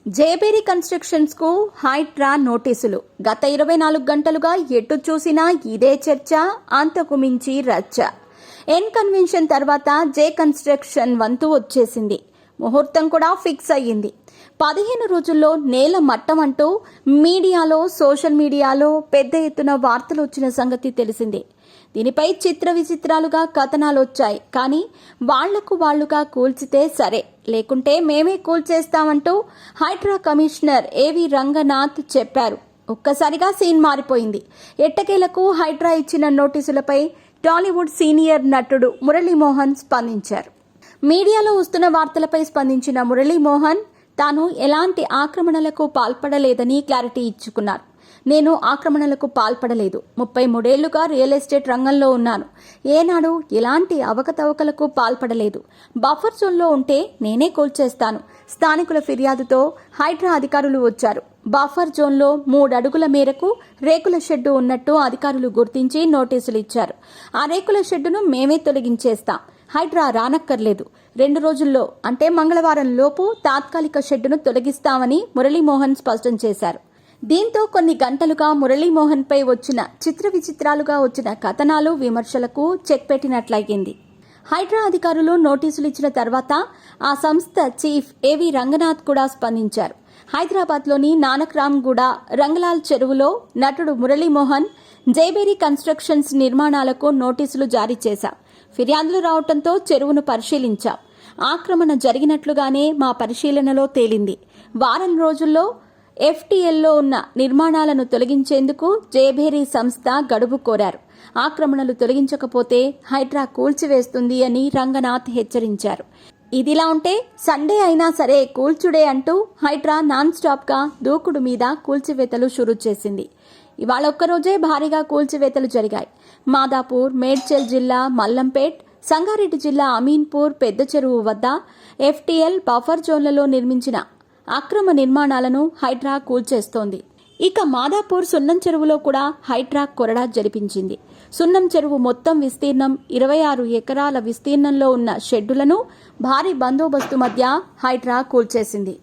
జేబేరి constructions కు హైడ్రా నోటీసులు. గత 24 గంటలుగా ఎటు చూసినా ఇదే చర్చ, అంతకు మించి రచ్చ. ఎన్ కన్వెన్షన్ తర్వాత జే కన్స్ట్రక్షన్ వంతు వచ్చేసింది. ముహూర్తం కూడా ఫిక్స్ అయ్యింది. 15 రోజుల్లో నేల మట్టం అంటూ మీడియాలో, సోషల్ మీడియాలో పెద్ద ఎత్తున వార్తలు వచ్చిన సంగతి తెలిసిందే. దీనిపై చిత్ర విచిత్రాలుగా కథనాలు వచ్చాయి. కానీ వాళ్లుగా కూల్చితే సరే, లేకుంటే మేమే కూల్చేస్తామంటూ హైడ్రా కమిషనర్ ఏవి రంగనాథ్ చెప్పారు. ఒక్కసారిగా సీన్ మారిపోయింది. ఎట్టకేలకు హైడ్రా ఇచ్చిన నోటీసులపై టాలీవుడ్ సీనియర్ నటుడు మురళీమోహన్ స్పందించారు. మీడియాలో వస్తున్న వార్తలపై స్పందించిన మురళీమోహన్ తాను ఎలాంటి ఆక్రమణలకు పాల్పడలేదని క్లారిటీ ఇచ్చుకున్నారు. నేను ఆక్రమణలకు పాల్పడలేదు. 33 ఏళ్లుగా రియల్ ఎస్టేట్ రంగంలో ఉన్నాను. ఏనాడు ఎలాంటి అవకతవకలకు పాల్పడలేదు. బఫర్ జోన్లో ఉంటే నేనే కూల్చేస్తాను. స్థానికుల ఫిర్యాదుతో హైడ్రా అధికారులు వచ్చారు. బఫర్ జోన్లో 3 అడుగుల మేరకు రేకుల షెడ్డు ఉన్నట్టు అధికారులు గుర్తించి నోటీసులు ఇచ్చారు. ఆ రేకుల షెడ్డును మేమే తొలగించేస్తాం. హైడ్రా రానక్కర్లేదు. 2 రోజుల్లో అంటే మంగళవారం లోపు తాత్కాలిక షెడ్డును తొలగిస్తామని మురళీమోహన్ స్పష్టం చేశారు. దీంతో కొన్ని గంటలుగా మురళీమోహన్ పై వచ్చిన చిత్ర విచిత్రాలుగా వచ్చిన కథనాలు, విమర్శలకు చెక్ పెట్టినట్లయింది. హైడ్రా అధికారులు నోటీసులు ఇచ్చిన తర్వాత ఆ సంస్థ చీఫ్ ఏవి రంగనాథ్ కూడా స్పందించారు. హైదరాబాద్లోని నానక్రామ్గూడ రంగలాల్ చెరువులో నటుడు మురళీమోహన్ జేబేరి కన్స్ట్రక్షన్స్ నిర్మాణాలకు నోటీసులు జారీ చేశాం. ఫిర్యాదులు రావడంతో చెరువును పరిశీలించాం. ఆక్రమణ జరిగినట్లుగానే మా పరిశీలనలో తేలింది. వారం రోజుల్లో ఎఫ్టీఎల్లో ఉన్న నిర్మాణాలను తొలగించేందుకు జేబేరి సంస్థ గడువు కోరారు. ఆక్రమణలు తొలగించకపోతే హైడ్రా కూల్చివేస్తుంది అని రంగనాథ్ హెచ్చరించారు. ఇదిలా ఉంటే సండే అయినా సరే కూల్చుడే అంటూ హైడ్రా నాన్ స్టాప్ గా దూకుడు మీద కూల్చివేతలు షురూ చేసింది. ఇవాళ ఒక్కరోజే భారీగా కూల్చివేతలు జరిగాయి. మాదాపూర్, మేడ్చల్ జిల్లా మల్లంపేట్, సంగారెడ్డి జిల్లా అమీన్పూర్ పెద్ద చెరువు వద్ద ఎఫ్టీఎల్ బఫర్ జోన్లలో నిర్మించిన అక్రమ నిర్మాణాలను హైడ్రా కూల్చేస్తోంది. ఇక మాదాపూర్ సున్నం చెరువులో కూడా హైడ్రా కొరడా జరిపించింది. సున్నం చెరువు మొత్తం విస్తీర్ణం 26 ఎకరాల విస్తీర్ణంలో ఉన్న షెడ్డులను భారీ బందోబస్తు మధ్య హైడ్రా కూల్చేసింది.